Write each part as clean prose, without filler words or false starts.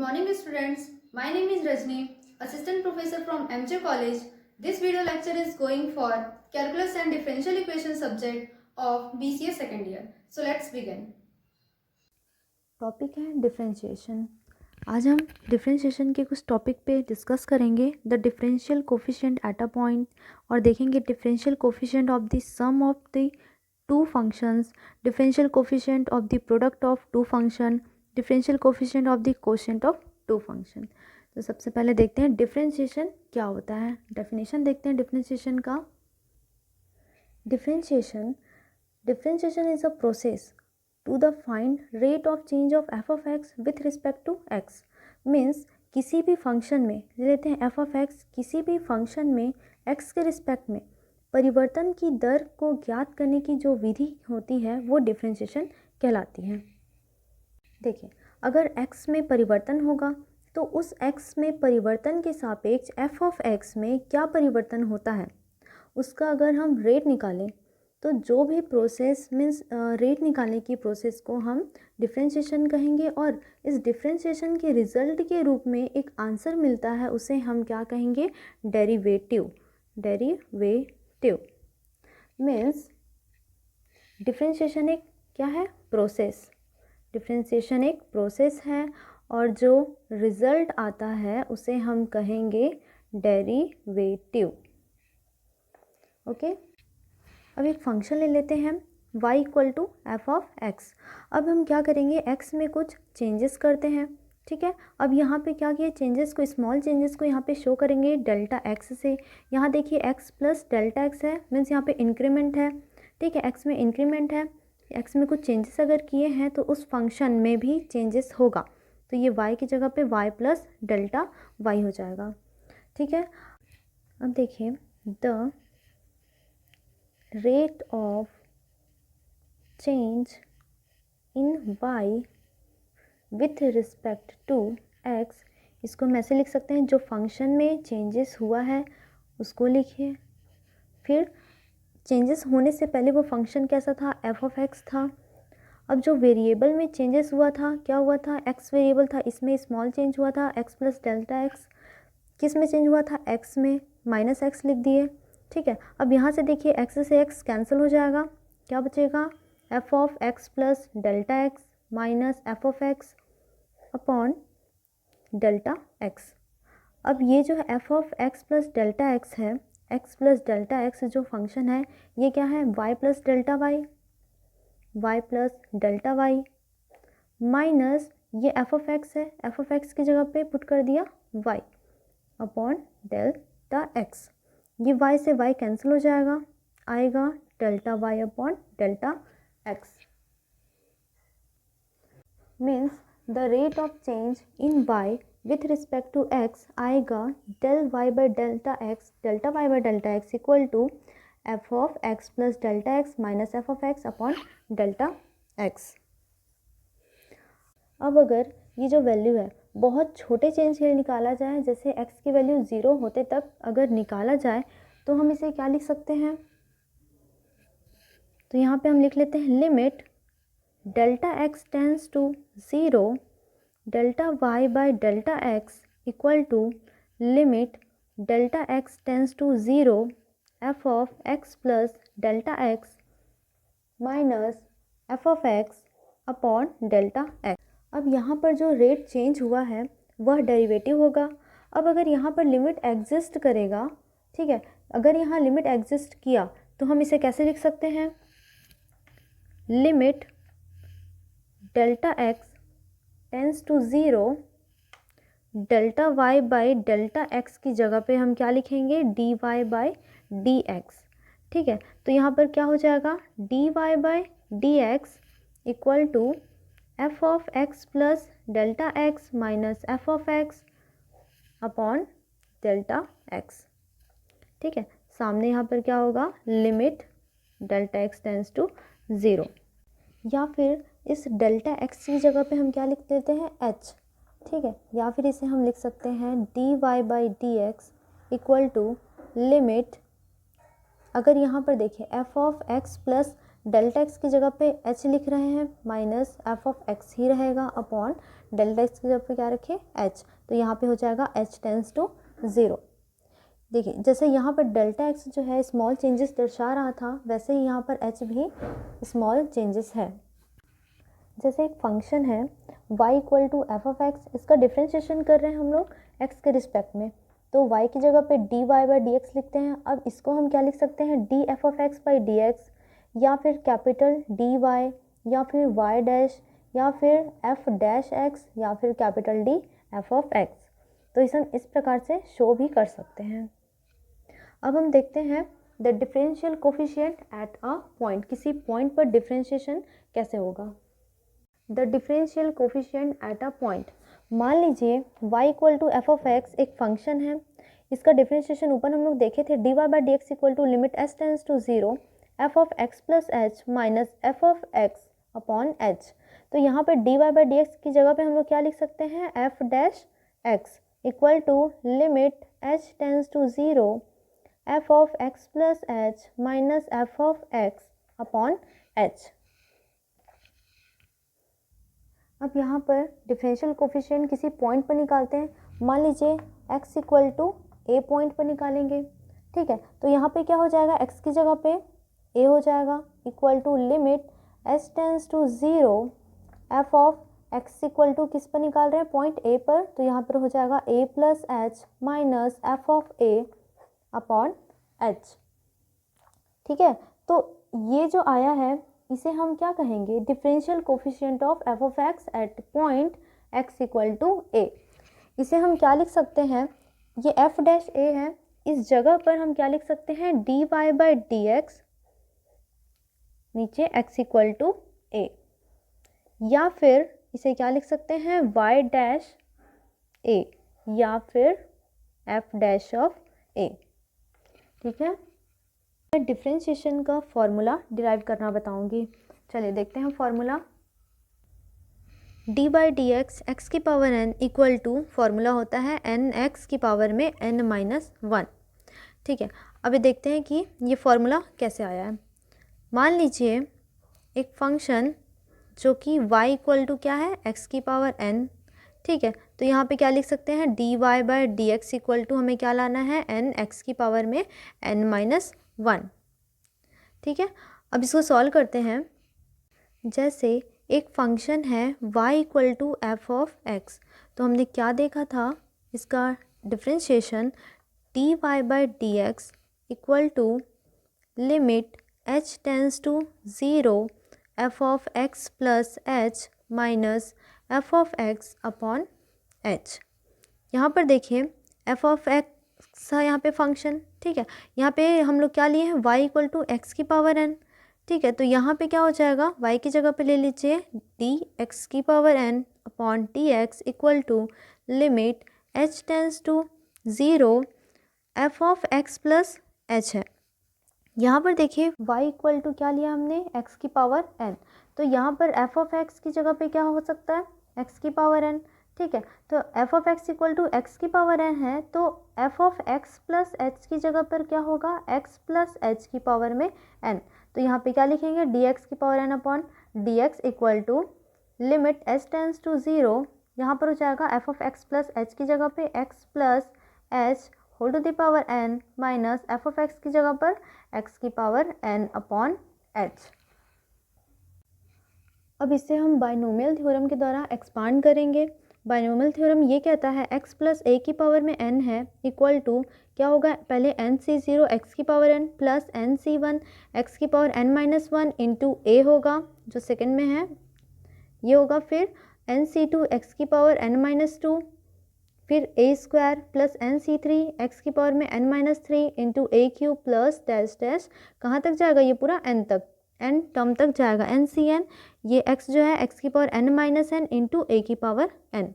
morning students. My name is Rajni, assistant professor from MJ College. This video lecture is going for calculus and differential equation subject of BCA second year. So let's begin. Topic है differentiation. आज हम differentiation के कुछ topic पे discuss करेंगे। The differential coefficient at a point, और देखेंगे differential coefficient of the sum of the two functions, differential coefficient of the product of two function, differential coefficient of the quotient of two function. तो सबसे पहले देखते हैं differentiation क्या होता है। डेफिनेशन देखते हैं डिफरेंशिएशन का। Differentiation is a process to the find rate of change of f of x with respect to x। Means किसी भी फंक्शन में लेते हैं f of x, किसी भी फंक्शन में x के रिस्पेक्ट में परिवर्तन की दर को ज्ञात करने की जो विधि होती है वो डिफरेंशिएशन कहलाती है। देखिए, अगर x में परिवर्तन होगा तो उस x में परिवर्तन के सापेक्ष f of x में क्या परिवर्तन होता है उसका अगर हम रेट निकालें तो जो भी प्रोसेस मीन्स रेट निकालने की प्रोसेस को हम डिफरेंशिएशन कहेंगे, और इस डिफरेंशिएशन के रिजल्ट के रूप में एक आंसर मिलता है उसे हम क्या कहेंगे, डेरिवेटिव। मीन्स डिफरेंशिएशन एक क्या है, प्रोसेस। डिफरेंशिएशन एक प्रोसेस है और जो रिजल्ट आता है उसे हम कहेंगे डेरिवेटिव। ओके, अब एक फंक्शन ले लेते हैं y equal to f of x. अब हम क्या करेंगे, x में कुछ चेंजेस करते हैं। ठीक है, अब यहाँ पे क्या किया, चेंजेस को, स्मॉल चेंजेस को यहाँ पे शो करेंगे डेल्टा x से। यहाँ देखिए x प्लस डेल्टा x है, मीन्स यहाँ पे इंक्रीमेंट है। ठीक है, x में इंक्रीमेंट है, x में कुछ चेंजेस अगर किए हैं तो उस फंक्शन में भी चेंजेस होगा, तो ये y की जगह पे y प्लस डेल्टा y हो जाएगा। ठीक है, अब देखिए the rate of change in y with respect to x, इसको हम ऐसे लिख सकते हैं, जो फंक्शन में चेंजेस हुआ है उसको लिखिए। फिर चेंजेस होने से पहले वो फंक्शन कैसा था, f of x था। अब जो वेरिएबल में चेंजेस हुआ था, क्या हुआ था, x वेरिएबल था, इसमें स्मॉल चेंज हुआ था x प्लस डेल्टा x। किस में चेंज हुआ था, x में, माइनस x लिख दिए। ठीक है, अब यहाँ से देखिए x से x कैंसिल हो जाएगा, क्या बचेगा, f of x plus delta x minus f of x upon delta x। अब ये जो है f of x plus delta x है, x प्लस डेल्टा x जो फंक्शन है ये क्या है, y plus delta y plus delta y minus ये f ऑफ x है, f ऑफ x की जगह पे पुट कर दिया y अपॉन डेल्टा x। ये y से y कैंसिल हो जाएगा, आएगा delta y upon delta x। Means the rate of change in y with respect to x आएगा del y by delta x, delta y by delta x equal to f of x plus delta x minus f of x upon delta x। अब अगर ये जो value है बहुत छोटे change के लिए निकाला जाए, जैसे x की वैल्यू 0 होते तक अगर निकाला जाए तो हम इसे क्या लिख सकते हैं, तो यहाँ पे हम लिख लेते हैं limit delta x tends to 0 delta y by delta x equal to limit delta x tends to 0 f of x plus delta x minus f of x upon delta x। अब यहाँ पर जो रेट चेंज हुआ है वह derivative होगा। अब अगर यहाँ पर लिमिट एग्जिस्ट करेगा, ठीक है, अगर यहाँ लिमिट एग्जिस्ट किया तो हम इसे कैसे लिख सकते हैं, limit delta x tends to 0 delta y by delta x की जगह पे हम क्या लिखेंगे, dy बाई dx। ठीक है, तो यहाँ पर क्या हो जाएगा, dy by dx equal to f of x plus delta x minus f of x upon delta x। ठीक है, सामने यहाँ पर क्या होगा, limit delta x tends to 0, या फिर इस डेल्टा x की जगह पे हम क्या लिख देते हैं, h। ठीक है, या फिर इसे हम लिख सकते हैं dy by dx equal to limit, अगर यहाँ पर देखिए f of x plus delta x की जगह पे एच लिख रहे हैं, माइनस एफ ऑफ एक्स ही रहेगा अपॉन डेल्टा एक्स की जगह पे क्या रखें, एच। तो यहाँ पे हो जाएगा एच टेंस टू 0। देखिए जैसे यहाँ पर डेल्टा एक्स जो है स्मॉल चेंजेस दर्शा रहा था, वैसे ही यहाँ पर एच भी स्मॉल चेंजेस है। जैसे एक फंक्शन है y equal to f of x, इसका डिफ्रेंशिएशन कर रहे हैं हम लोग x के रिस्पेक्ट में, तो y की जगह पे dy बाई डी एक्स लिखते हैं। अब इसको हम क्या लिख सकते हैं, D F of x by d x, या फिर कैपिटल डी वाई, या फिर y डैश, या फिर f डैश एक्स, या फिर capital D F of x. तो इसे हम इस प्रकार से शो भी कर सकते हैं। अब हम देखते हैं the differential coefficient at a point, किसी पॉइंट पर डिफरेंशिएशन कैसे होगा। The differential coefficient at a point, मान लीजिए y equal to f of x एक फंक्शन है, इसका डिफरेंशिएशन ऊपर हम लोग देखे थे, d y by d x equal to limit h tends to 0 f of x plus h minus f of x upon h. तो यहाँ पर d y by d x की जगह पे हम लोग क्या लिख सकते हैं, f dash x equal to limit h tends to 0 f of x plus h minus f of x upon h. अब यहाँ पर डिफरेंशियल कोफिशिएंट किसी पॉइंट पर निकालते हैं। मान लीजिए x equal to a point पर निकालेंगे, ठीक है। तो यहाँ पे क्या हो जाएगा, x की जगह पे a हो जाएगा equal to limit h tends to 0 f of x equal to किस पर निकाल रहे हैं, पॉइंट a पर, तो यहाँ पर हो जाएगा a plus h minus f of a upon h, ठीक है। तो ये जो आया है इसे हम क्या कहेंगे, differential coefficient of f of x at point x equal to a. इसे हम क्या लिख सकते हैं, ये एफ डैश ए है, इस जगह पर हम क्या लिख सकते हैं, d y by d x नीचे एक्स इक्वल टू ए, या फिर इसे क्या लिख सकते हैं, वाई डैश ए, या फिर एफ डैश ऑफ ए, ठीक है। मैं डिफरेंशिएशन का फॉर्मूला डिराइव करना बताऊंगी। चलिए देखते हैं formula. D by d x x की power n equal to formula होता है n एक्स की पावर में n माइनस 1, ठीक है। अभी देखते हैं कि ये फॉर्मूला कैसे आया है। मान लीजिए एक फंक्शन जो कि y इक्वल टू क्या है, x की पावर n, ठीक है। तो यहाँ पे क्या लिख सकते हैं, d y by d x equal to हमें क्या लाना है, n एक्स की पावर में n माइनस 1, ठीक है। अब इसको सॉल्व करते हैं। जैसे एक फंक्शन है y equal to f of x, तो हमने क्या देखा था, इसका differentiation d y by d x equal to limit h tends to 0 f of x plus h minus f of x upon h. यहाँ पर देखिए एफ ऑफ एक्स है यहाँ पे फंक्शन, ठीक है। यहाँ पे हम लोग क्या लिए हैं, y इक्वल टू एक्स की पावर n, ठीक है। तो यहाँ पे क्या हो जाएगा, y की जगह पे ले लीजिए डी एक्स की power n upon d x equal to limit h tends to 0 f of x plus h है। यहाँ पर देखिए y इक्वल टू क्या लिया हमने, x की पावर n, तो यहाँ पर f ऑफ x की जगह पे क्या हो सकता है, x की पावर n, ठीक है। तो f of x equal to x की पावर n है, तो f of x plus h की जगह पर क्या होगा, x प्लस h की पावर में n। तो यहाँ पे क्या लिखेंगे, dx की power n upon dx equal to limit h tends to 0, यहाँ पर हो जाएगा f of x plus h की जगह पे x plus h whole to the power n minus f of x की जगह पर x की पावर n अपॉन h। अब इसे हम बाइनोमियल थ्योरम के द्वारा एक्सपांड करेंगे। बाइनोमियल थ्योरम ये कहता है x प्लस a की पावर में n है इक्वल टू क्या होगा, पहले nc0 x की power n plus nc1 x की power n minus 1 into a होगा जो सेकंड में है, ये होगा। फिर nc2 x की पावर n माइनस 2, फिर a square plus nc3 x की पावर में n minus 3 into a cube plus dash dash, कहाँ तक जाएगा ये पूरा n तक, n टर्म तक जाएगा ncn, ये x जो है x की power n minus n into a की पावर n।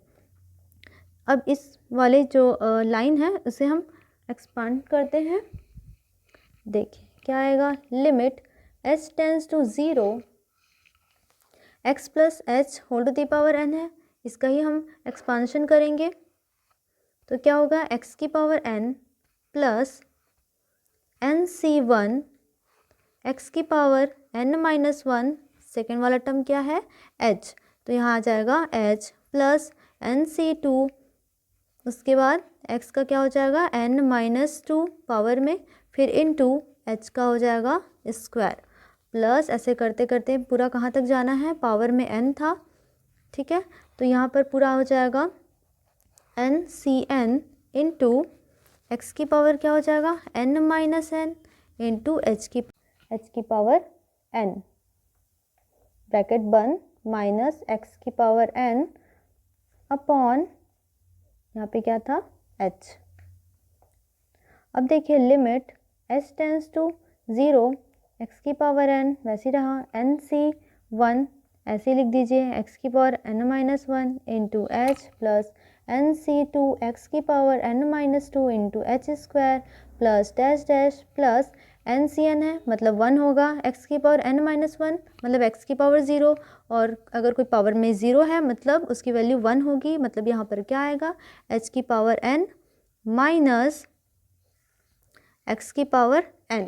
अब इस वाले जो लाइन है उसे हम एक्सपांड करते हैं। देखिए क्या आएगा, limit h tends to 0 x plus h whole to the power n है, इसका ही हम एक्सपांशन करेंगे। तो क्या होगा, x की power n plus nc1 x की power n minus one, second वाला टर्म क्या है h, तो यहाँ आ जाएगा h प्लस NC2, उसके बाद x का क्या हो जाएगा n माइनस टू पावर में, फिर इनटू h का हो जाएगा स्क्वायर, प्लस ऐसे करते करते पूरा कहाँ तक जाना है, पावर में n था, ठीक है। तो यहाँ पर पूरा हो जाएगा NCn इंटू एक्स की पावर क्या हो जाएगा n minus n into h की पावर n, ब्रैकेट बंद, माइनस x की पावर n अपॉन यहाँ पे क्या था h। अब देखिए limit h tends to 0, x की पावर n वैसे रहा, NC1 ऐसे लिख दीजिए, x की power n minus one into h plus NC2 x की power n minus two into h square plus dash dash plus NCn है मतलब 1 होगा, x की पावर n माइनस वन मतलब x की पावर 0, और अगर कोई पावर में 0 है मतलब उसकी वैल्यू 1 होगी, मतलब यहाँ पर क्या आएगा h की पावर n माइनस x की power n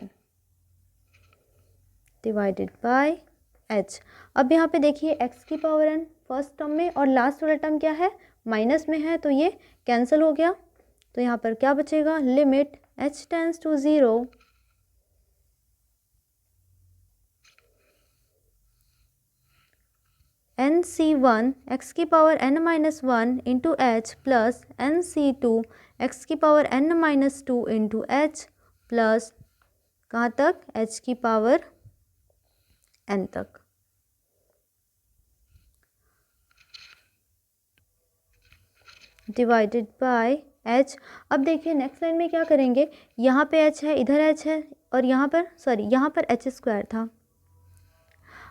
divided by h। अब यहाँ पे देखिए x की पावर n फर्स्ट टर्म में और लास्ट वाला टर्म क्या है माइनस में है, तो ये कैंसिल हो गया, तो यहाँ पर क्या बचेगा limit h tends to 0 NC1 x की power n minus one into h plus NC2 x की power n minus two into h plus कहाँ तक h की पावर n तक। Divided by h। अब देखिए नेक्स्ट लाइन में क्या करेंगे, यहाँ पे h है, इधर h है, और यहाँ पर h स्क्वायर था।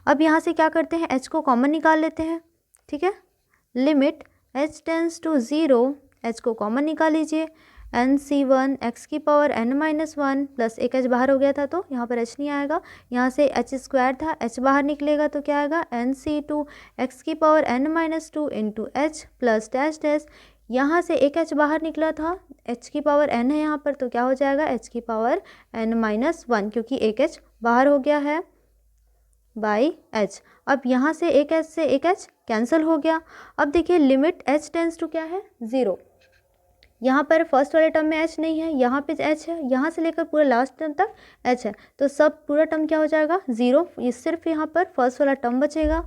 अब यहाँ से क्या करते हैं h को कॉमन निकाल लेते हैं, ठीक है। Limit h tends to 0, h को कॉमन निकाल लीजिए, NC1 x की power n minus one plus एक h बाहर हो गया था तो यहाँ पर h नहीं आएगा, यहाँ से h स्क्वायर था, h बाहर निकलेगा तो क्या आएगा NC2 x की power n minus two into h plus dash dash, यहाँ से एक h बाहर निकला था, h की पावर n है यहाँ पर, तो क्या हो जाएगा h की पावर n माइनस वन, क्योंकि एक h बाहर हो गया है बाई h। अब यहाँ से एक h कैंसिल हो गया। अब देखिए लिमिट h टेंस टू क्या है 0, यहाँ पर फर्स्ट वाले टर्म में h नहीं है, यहाँ पे h है, यहाँ से लेकर पूरा लास्ट टर्म तक h है, तो सब पूरा टर्म क्या हो जाएगा 0, ये सिर्फ यहाँ पर फर्स्ट वाला टर्म बचेगा,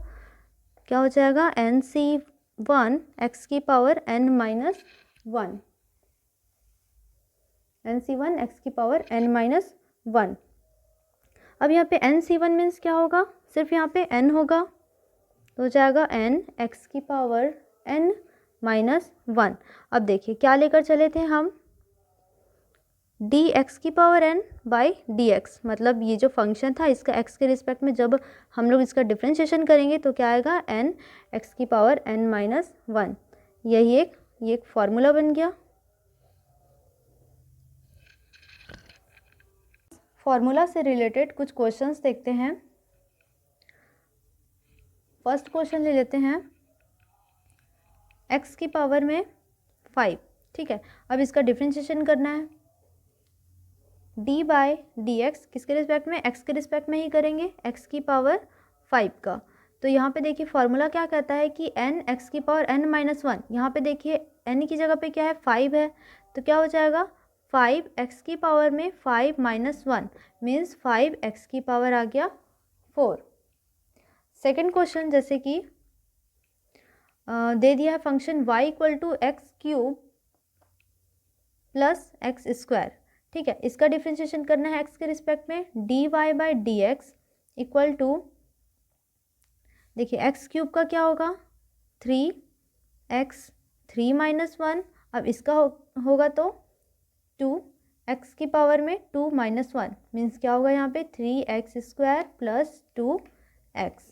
क्या हो जाएगा NC1 x की power n minus one, NC1 x की पावर n माइनस वन। अब यहाँ पे NC1 मीन्स क्या होगा, सिर्फ यहाँ पे n होगा, तो हो जाएगा n x की पावर n माइनस वन। अब देखिए क्या लेकर चले थे हम, dx की पावर n बाई dx, मतलब ये जो फंक्शन था इसका x के रिस्पेक्ट में जब हम लोग इसका डिफ्रेंशिएशन करेंगे तो क्या आएगा n x की पावर n माइनस वन। यही एक फॉर्मूला बन गया। फॉर्मूला से रिलेटेड कुछ क्वेश्चंस देखते हैं। फर्स्ट क्वेश्चन ले लेते हैं, x की पावर में 5, ठीक है। अब इसका डिफ्रेंशिएशन करना है, d बाय डी एक्स किसके रिस्पेक्ट में, x के रिस्पेक्ट में ही करेंगे, x की पावर 5 का। तो यहाँ पे देखिए फॉर्मूला क्या कहता है कि n x की पावर n माइनस वन, यहाँ पे देखिए n की जगह पे क्या है 5 है, तो क्या हो जाएगा 5 x की पावर में 5 माइनस वन मीन्स 5 x की पावर आ गया 4। सेकेंड क्वेश्चन जैसे कि दे दिया है function y equal to x cube plus x square, ठीक है। इसका डिफ्रेंशिएशन करना है x के रिस्पेक्ट में, dy by d x equal to, देखिए x क्यूब का क्या होगा 3x 3 माइनस वन, अब इसका होगा तो 2x की पावर में 2 माइनस वन मीन्स क्या होगा यहाँ पे 3x स्क्वायर प्लस 2x।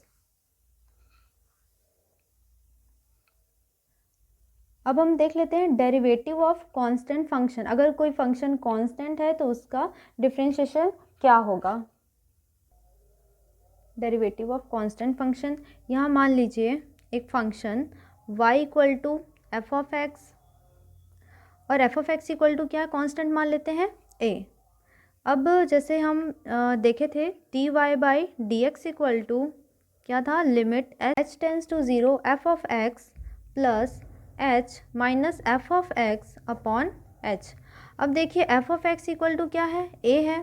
अब हम देख लेते हैं डेरिवेटिव ऑफ कांस्टेंट फंक्शन। अगर कोई फंक्शन कांस्टेंट है तो उसका डिफरेंशिएशन क्या होगा। डेरिवेटिव ऑफ कांस्टेंट फंक्शन, यहाँ मान लीजिए एक function y equal to f of x और f of x equal to क्या है कांस्टेंट मान लेते हैं a। अब जैसे हम देखे थे dy by d x equal to क्या था, limit h tends to 0 f of x plus h minus f of x upon h। अब देखिए f of x equal to क्या है, a है,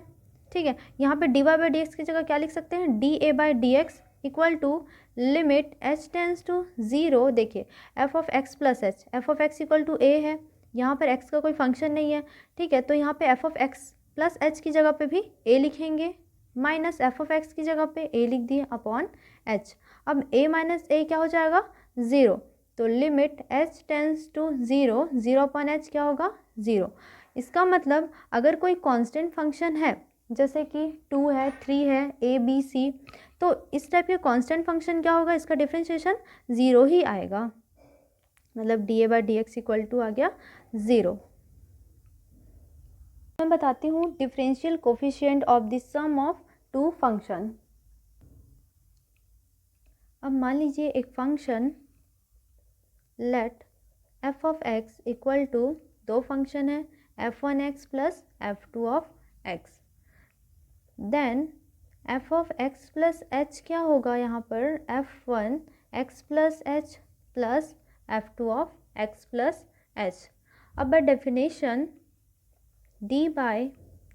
ठीक है। यहाँ पे dy बाई डी एक्स की जगह क्या लिख सकते हैं, dA by d x equal to limit h tends to 0, देखिए f of x plus h, f of x equal to a है, यहाँ पर x का कोई फंक्शन नहीं है, ठीक है, तो यहाँ पे f of x plus h की जगह पे भी a लिखेंगे, माइनस एफ ऑफ एक्स की जगह पे a लिख दिए अपॉन h। अब a माइनस a क्या हो जाएगा, 0, तो limit h tends to 0, 0 upon h क्या होगा, 0। इसका मतलब अगर कोई कांस्टेंट फंक्शन है जैसे कि 2 है, 3 है, a b c, तो इस टाइप के कांस्टेंट फंक्शन क्या होगा, इसका डिफरेंशिएशन 0 ही आएगा, मतलब dA by d x equal to आ गया 0। मैं बताती हूँ differential coefficient of the sum of two function. अब मान लीजिए एक function let f of x equal to, दो फंक्शन है f1x plus f2 of x, then f of x plus h क्या होगा यहाँ पर, f1x plus h plus f2 of x plus h। अब by definition d by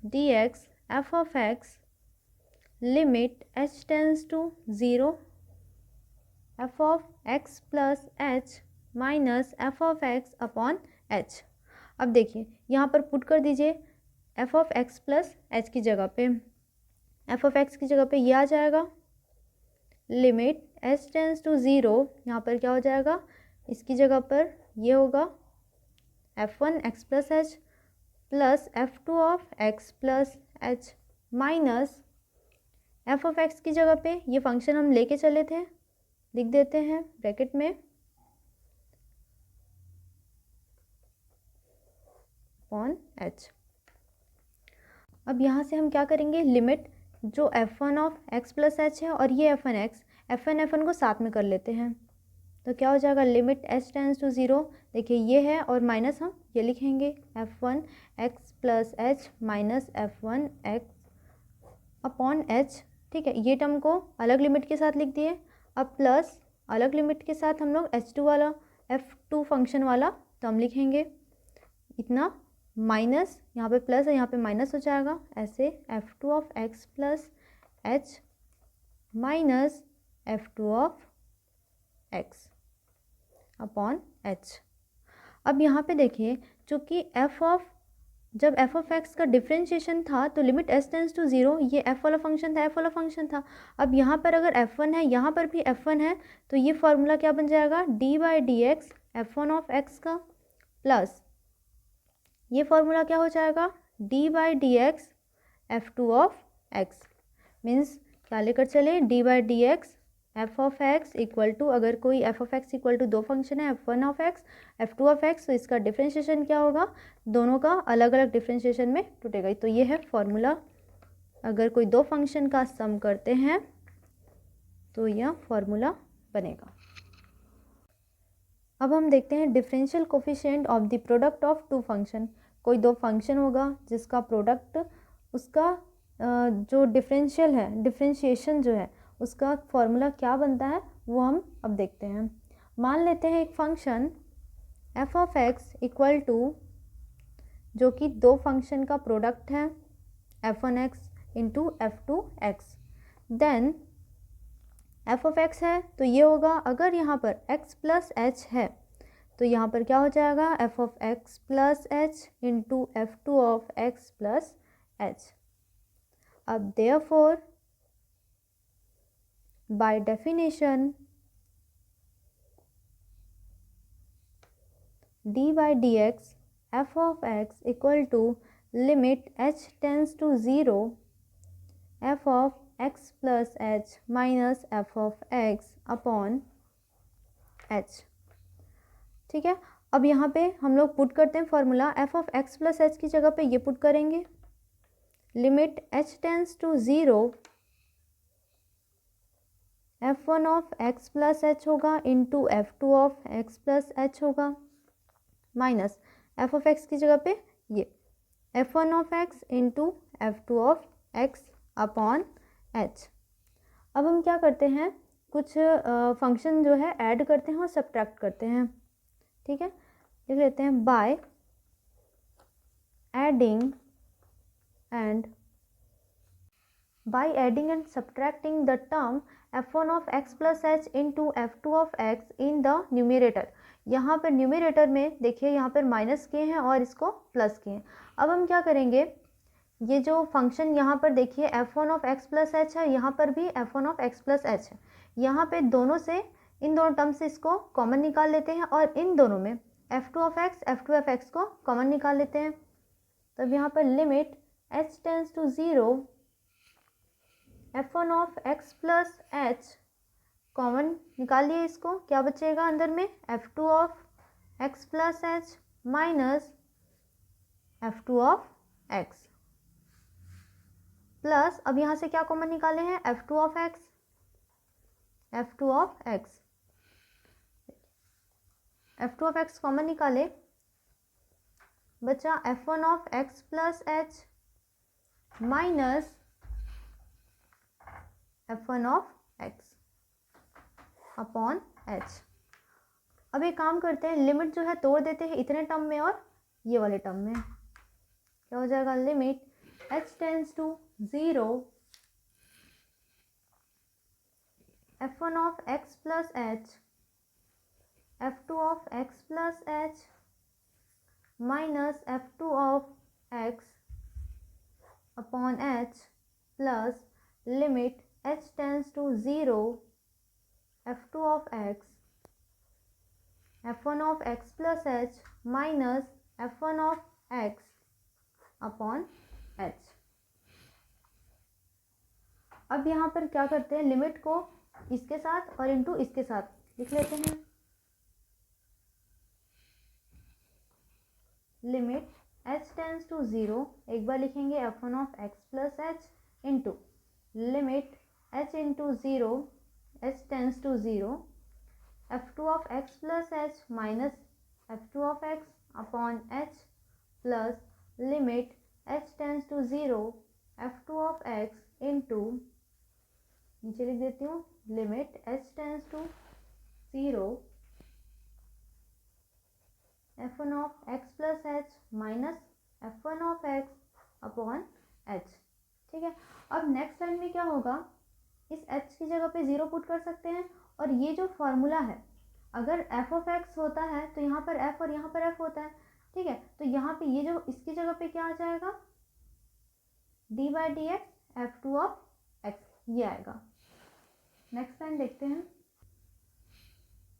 d x f of x limit h tends to 0 f of x plus h minus f of x upon h। अब देखिए यहाँ पर put कर दीजिए f of x plus h की जगह पे, एफ ऑफ x की जगह पे ये आ जाएगा, लिमिट h टेंस टू 0, यहाँ पर क्या हो जाएगा, इसकी जगह पर ये होगा f1x plus h plus f2 of x plus h minus f of x की जगह पे ये फंक्शन हम लेके चले थे, लिख देते हैं ब्रैकेट में अपॉन h। अब यहाँ से हम क्या करेंगे, लिमिट जो f1 of x plus h है और ये f1x, f1 को साथ में कर लेते हैं, तो क्या हो जाएगा, लिमिट h टेंस टू 0, देखिए ये है और माइनस हम ये लिखेंगे f1x plus h minus f1x upon h, ठीक है। ये टर्म को अलग लिमिट के साथ लिख दिए, अब प्लस अलग लिमिट के साथ हम लोग h2 वाला, f2 फंक्शन वाला टर्म लिखेंगे, इतना माइनस यहाँ पे प्लस है, यहाँ पे माइनस हो जाएगा, ऐसे f2 of x plus h minus f2 of x upon h। अब यहाँ पे देखिए चूँकि जब f ऑफ x का डिफरेंशिएशन था तो लिमिट s टेंस टू 0, ये f वाला फंक्शन था, f वाला फंक्शन था। अब यहाँ पर अगर f1 है, यहाँ पर भी f1 है, तो ये फॉर्मूला क्या बन जाएगा, d by d x f1 of x का प्लस ये फॉर्मूला क्या हो जाएगा, d by d x f2 of x, means क्या लेकर चले, d by d x f of x equal to, अगर कोई f of x equal to दो फंक्शन है f1 of x f2 of x, तो इसका डिफरेंशिएशन क्या होगा, दोनों का अलग अलग डिफरेंशिएशन में टूटेगा। तो ये है फॉर्मूला, अगर कोई दो फंक्शन का सम करते हैं तो यह फॉर्मूला बनेगा। अब हम देखते हैं differential coefficient of the product of two function. कोई दो फंक्शन होगा जिसका प्रोडक्ट, उसका जो डिफरेंशियल है, डिफरेंशिएशन जो है उसका फॉर्मूला क्या बनता है वो हम अब देखते हैं। मान लेते हैं एक function f of x equal to, जो कि दो फंक्शन का प्रोडक्ट है f1x into f2x, then f of x है तो ये होगा, अगर यहाँ पर x प्लस h है तो यहाँ पर क्या हो जाएगा, f of x plus h into f2 of x plus h। अब therefore by definition d by dx f of x equal to limit h tends to 0 f of x plus h minus f of x upon h, ठीक है। अब यहाँ पे हम लोग put करते हैं formula, f of x plus h की जगह पे ये पुट करेंगे, limit h tends to 0 f1 of x plus h होगा into f2 of x plus h होगा, माइनस f ऑफ x की जगह पे ये f1 of x into f2 of x upon h। अब हम क्या करते हैं, कुछ फंक्शन जो है ऐड करते हैं और सब्ट्रैक्ट करते हैं। ठीक है, लिख लेते हैं by adding and subtracting the term f1 of x plus h into f2 of x in the numerator. यहाँ पर न्यूमिरेटर में देखिए यहाँ पर माइनस किए हैं और इसको प्लस किए हैं। अब हम क्या करेंगे, ये जो फंक्शन यहाँ पर देखिए f1 of x plus h है, यहाँ पर भी f1 of x plus h है। यहाँ पे दोनों से, इन दोनों टर्म से इसको कॉमन निकाल लेते हैं और इन दोनों में f2 of x f2 of x को कॉमन निकाल लेते हैं। तब यहाँ पर limit h tends to 0 f1 of x plus h common निकालिए, इसको क्या बचेगा अंदर में, f2 of x plus h minus f2 of x plus, अब यहाँ से क्या कॉमन निकाले हैं, f2 of x, f2 of x, f2 of x common निकाले, बचा f1 of x plus h minus f1 of x upon h। अब एक काम करते हैं, लिमिट जो है तोड़ देते हैं इतने टर्म में और ये वाले टर्म में। क्या हो जाएगा, limit h tends to 0 f1 of x plus h f2 of x plus h minus f2 of x upon h plus limit h tends to 0 f2 of x f1 of x plus h minus f1 of x upon h। अब यहाँ पर क्या करते हैं, limit को इसके साथ और इनटू इसके साथ लिख लेते हैं। लिमिट h टेंस टू 0, एक बार लिखेंगे f1 of x plus h into limit h into 0 h tends to 0 f2 of x plus h minus f2 of x upon h plus limit h tends to 0 f2 of x into, नीचे लिख देती हूँ, limit h tends to 0 f1 of x plus h minus f1 of x upon h। ठीक है, अब next line में क्या होगा, इस h की जगह पे 0 पुट कर सकते हैं और ये जो फॉर्मूला है, अगर f ऑफ x होता है तो यहाँ पर f और यहाँ पर f होता है। ठीक है, तो यहाँ पे ये जो इसकी जगह पे क्या आ जाएगा, d by d x f2 of x, ये आएगा। नेक्स्ट लाइन देखते हैं,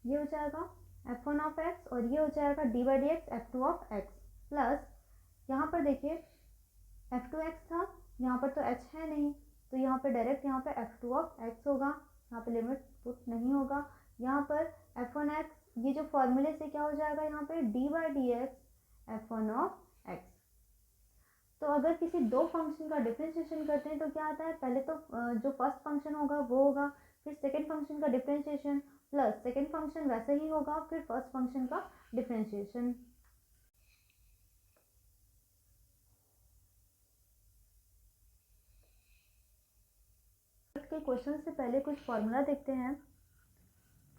ये हो जाएगा f1 ऑफ x और ये हो जाएगा d by d x f2 of x plus, यहाँ पर देखिए f2x था, यहाँ पर तो h है नहीं, तो यहाँ पर डायरेक्ट यहाँ पे f2 ऑफ x होगा, यहाँ पे लिमिट पुट नहीं होगा। यहाँ पर f1x, ये जो फॉर्मूले से क्या हो जाएगा, यहाँ पे d by d x f1 of x। तो अगर किसी दो फंक्शन का डिफरेंशिएशन करते हैं तो क्या आता है, पहले तो जो फर्स्ट फंक्शन होगा वो होगा, फिर सेकंड फंक्शन का डिफरेंशिएशन प्लस सेकंड फंक्शन वैसे ही होगा, फिर फर्स्ट फंक्शन का डिफरेंशिएशन। के क्वेश्चन से पहले कुछ फॉर्मूला देखते हैं।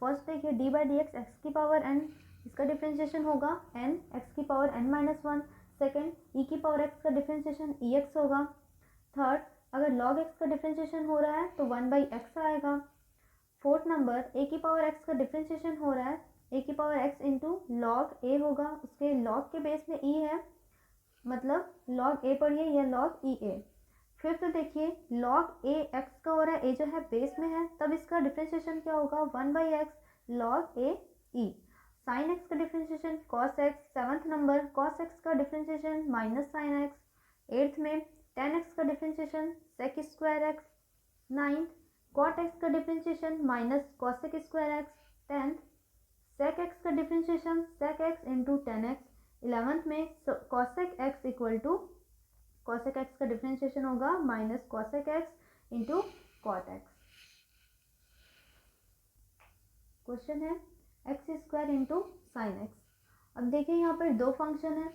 फर्स्ट देखिए, D by d x x की पावर n, इसका डिफरेंशिएशन होगा n एक्स की पावर n माइनस 1। सेकेंड, ई की पावर x का डिफरेंशिएशन ई एक्स होगा। थर्ड, अगर log x का डिफरेंशिएशन हो रहा है तो 1 बाई एक्स आएगा। फोर्थ नंबर, ए की पावर x का डिफरेंशिएशन हो रहा है, ए की पावर x इंटू लॉग ए होगा, उसके लॉग के बेस में e है, मतलब log a पढ़िए या log ई ए। फिफ्थ देखिए, log ए एक्स का हो रहा है, ए जो है बेस में है, तब इसका डिफरेंशिएशन क्या होगा, 1 by x log a e. Sine x का differentiation cos x. Seventh number, cos x का differentiation minus sine x. Eighth में tan एक्स का differentiation sec square x. Ninth, cot x का differentiation minus cosec square x. Tenth, sec x का differentiation sec x into tan x. Eleventh में cosec x equal to cosec x का differentiation होगा minus cosec x into cot x। Question है x square into sine x. अब देखिए यहाँ पर दो फंक्शन है,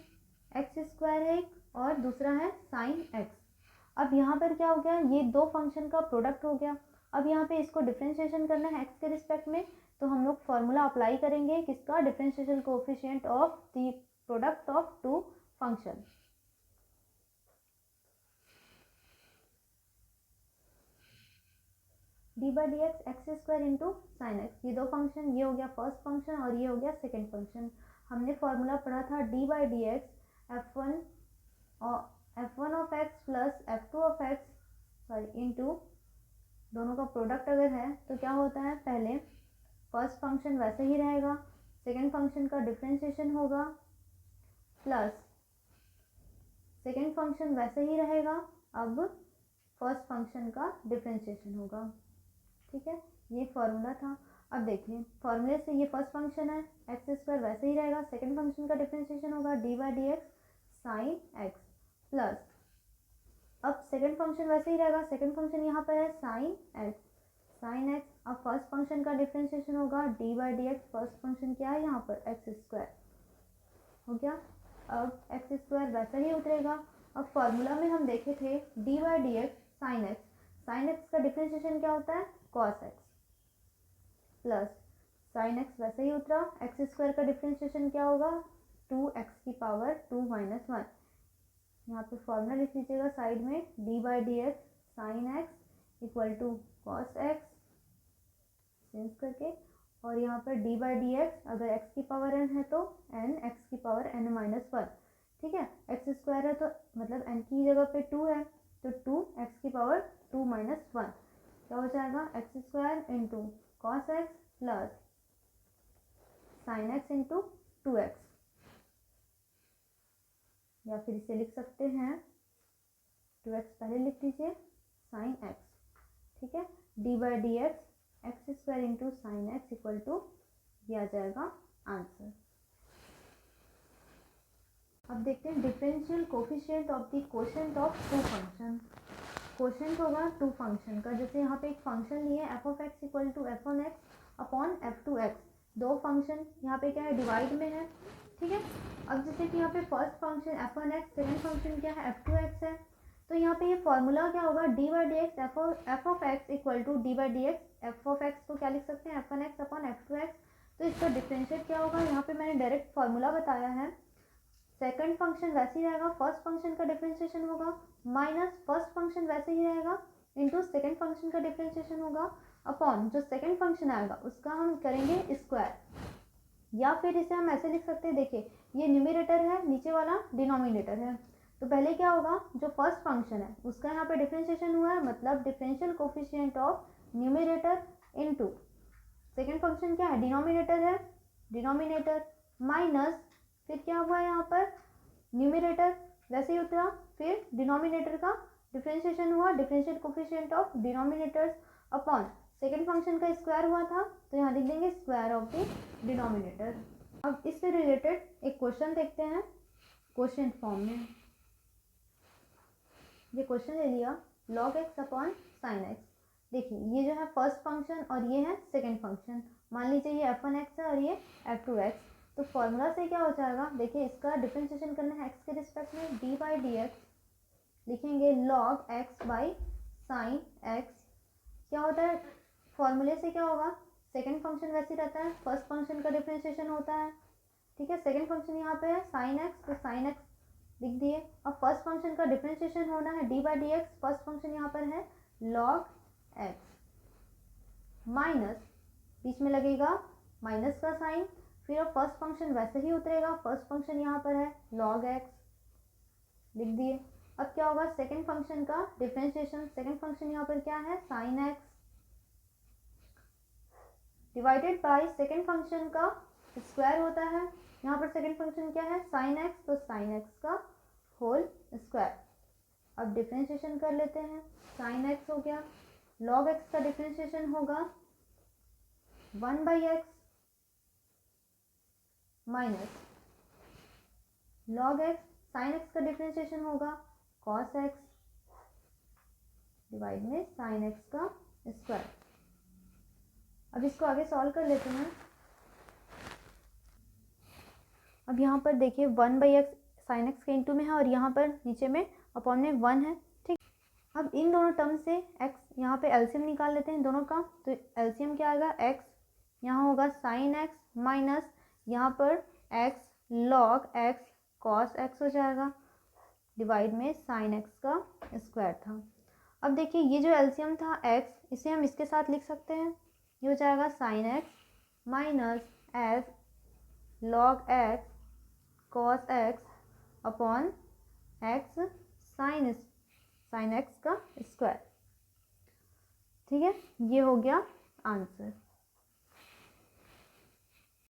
एक्स स्क्वायर है एक और दूसरा है साइन एक्स। अब यहाँ पर क्या हो गया, ये दो फंक्शन का प्रोडक्ट हो गया। अब यहाँ पे इसको डिफ्रेंशिएशन करना है एक्स के रिस्पेक्ट में, तो हम लोग फॉर्मूला अप्लाई करेंगे किसका, differentiation coefficient of the product of two function. D by d x square into sine x, ये दो फंक्शन, ये हो गया फर्स्ट फंक्शन और ये हो गया सेकेंड फंक्शन। हमने फॉर्मूला पढ़ा था D by d x F one of x plus F two of x sorry into, दोनों का प्रोडक्ट अगर है तो क्या होता है, पहले फर्स्ट फंक्शन वैसे ही रहेगा, सेकेंड फंक्शन का डिफ्रेंशिएशन होगा, प्लस सेकेंड फंक्शन वैसे ही रहेगा, अब फर्स्ट फंक्शन का डिफ्रेंशिएशन होगा। ठीक है, ये फॉर्मूला था। अब देखिए फॉर्मूले से ये फर्स्ट फंक्शन है एक्स स्क्वायर वैसे ही रहेगा, सेकेंड फंक्शन का डिफ्रेंशिएशन होगा d by d x sine x, plus अब सेकेंड फंक्शन वैसे ही रहेगा, सेकेंड फंक्शन यहाँ पर है साइन एक्स, अब फर्स्ट फंक्शन का डिफ्रेंशिएशन होगा d by d x, first function क्या है यहाँ पर एक्स स्क्वायर हो गया। अब एक्स स्क्वायर वैसा ही उतरेगा। अब फॉर्मूला में हम देखे थे D by d x sine x का डिफ्रेंशिएशन क्या होता है, cos x, plus sine x वैसे ही उतरा, एक्स स्क्वायर का डिफ्रेंशिएशन क्या होगा, 2x की पावर 2 माइनस 1। यहाँ पे फॉर्मूला लिख लीजिएगा साइड में, d by d x sine x equal to cos x change करके, और यहाँ पर डी बाई डी एक्स अगर x की पावर n है तो n x की पावर n माइनस 1। ठीक है, एक्स स्क्वायर है तो मतलब n की जगह पे 2 है तो 2x की पावर 2 माइनस 1 क्या हो जाएगा, x square into cos x plus sine x into 2x, या फिर इसे लिख सकते हैं 2x पहले लिख लीजिए साइन एक्स। ठीक है, d by d x square into sine x equal to दिया जाएगा आंसर। अब देखते हैं differential coefficient of the quotient of two function. Quotient होगा टू फंक्शन का, जैसे यहाँ पे एक फंक्शन लिए f of x equal to f one x upon f two x, दो फंक्शन यहाँ पे क्या है, डिवाइड में है। ठीक है, अब जैसे कि यहाँ पे first function F one x, second function क्या है, एफ टू एक्स है, तो यहाँ पे ये फॉर्मूला क्या होगा, d by d x f of x equal to d by d x f of x को क्या लिख सकते हैं, f one x upon f two x. तो इसका डिफरेंशिएट क्या होगा, यहाँ पे मैंने डायरेक्ट फॉर्मूला बताया है, सेकंड फंक्शन वैसे ही रहेगा, फर्स्ट फंक्शन का डिफरेंशिएशन होगा माइनस फर्स्ट फंक्शन वैसे ही रहेगा इंटू सेकंड फंक्शन का डिफरेंशिएशन होगा अपॉन जो सेकंड फंक्शन आएगा उसका हम करेंगे स्क्वायर, या फिर इसे हम ऐसे लिख सकते हैं, देखिए ये न्यूमरेटर है, नीचे वाला डिनोमिनेटर है, तो पहले क्या होगा, जो फर्स्ट फंक्शन है उसका यहाँ पे डिफरेंशिएशन हुआ है, मतलब differential coefficient of numerator into second function क्या है, डिनोमिनेटर है, डिनोमिनेटर माइनस फिर क्या हुआ यहाँ पर न्यूमरेटर वैसे ही उतरा, फिर डिनोमिनेटर का डिफरेंशिएशन हुआ, differential coefficient of denominators upon second function का स्क्वायर हुआ था तो यहाँ लिख देंगे स्क्वायर ऑफ द डिनोमिनेटर। अब इससे रिलेटेड एक क्वेश्चन देखते हैं क्वेश्चन फॉर्म में। ये क्वेश्चन ले लिया log x upon sine x. देखिए ये जो है फर्स्ट फंक्शन और ये है सेकेंड फंक्शन, मान लीजिए ये f1x है और ये f2x, तो फॉर्मूला से क्या हो जाएगा, देखिए इसका डिफरेंशिएशन करना है x के रिस्पेक्ट में, डी बाई डी एक्स लिखेंगे log x by sine x। क्या होता है फॉर्मूले से, क्या होगा, सेकंड फंक्शन वैसे ही रहता है, फर्स्ट फंक्शन का डिफरेंशिएशन होता है। ठीक है, सेकंड फंक्शन यहाँ पे है साइन एक्स, तो साइन एक्स लिख दिए। अब फर्स्ट फंक्शन का डिफरेंशिएशन होना है d by d x, first function यहाँ पर है log x माइनस बीच में लगेगा माइनस का साइन, फिर अब फर्स्ट फंक्शन वैसे ही उतरेगा, फर्स्ट फंक्शन यहाँ पर है log x लिख दिए। अब क्या होगा, सेकंड फंक्शन का डिफरेंशिएशन, सेकंड फंक्शन यहाँ पर क्या है sine x divided by second function का स्क्वायर होता है, यहाँ पर सेकंड फंक्शन क्या है साइन x, तो साइन x का होल स्क्वायर। अब डिफरेंशिएशन कर लेते हैं, साइन x हो गया, log x का डिफरेंशिएशन होगा 1 by x minus log x, sine x का डिफरेंशिएशन होगा cos x डिवाइड में साइन x का स्क्वायर। अब इसको आगे सॉल्व कर लेते हैं। अब यहाँ पर देखिए 1 बाई एक्स साइन एक्स के इंटू में है और यहाँ पर नीचे में अपॉन में 1 है। ठीक, अब इन दोनों टर्म से x यहाँ पे एलसीएम निकाल लेते हैं दोनों का, तो एलसीएम क्या आएगा, x यहाँ होगा साइन x माइनस यहाँ पर x log x cos x हो जाएगा, डिवाइड में साइन x का स्क्वायर था। अब देखिए ये जो एलसीएम था x, इसे हम इसके साथ लिख सकते हैं, ये हो जाएगा sine x minus s log x cos x upon x sine x का स्क्वायर। ठीक है, ये हो गया आंसर।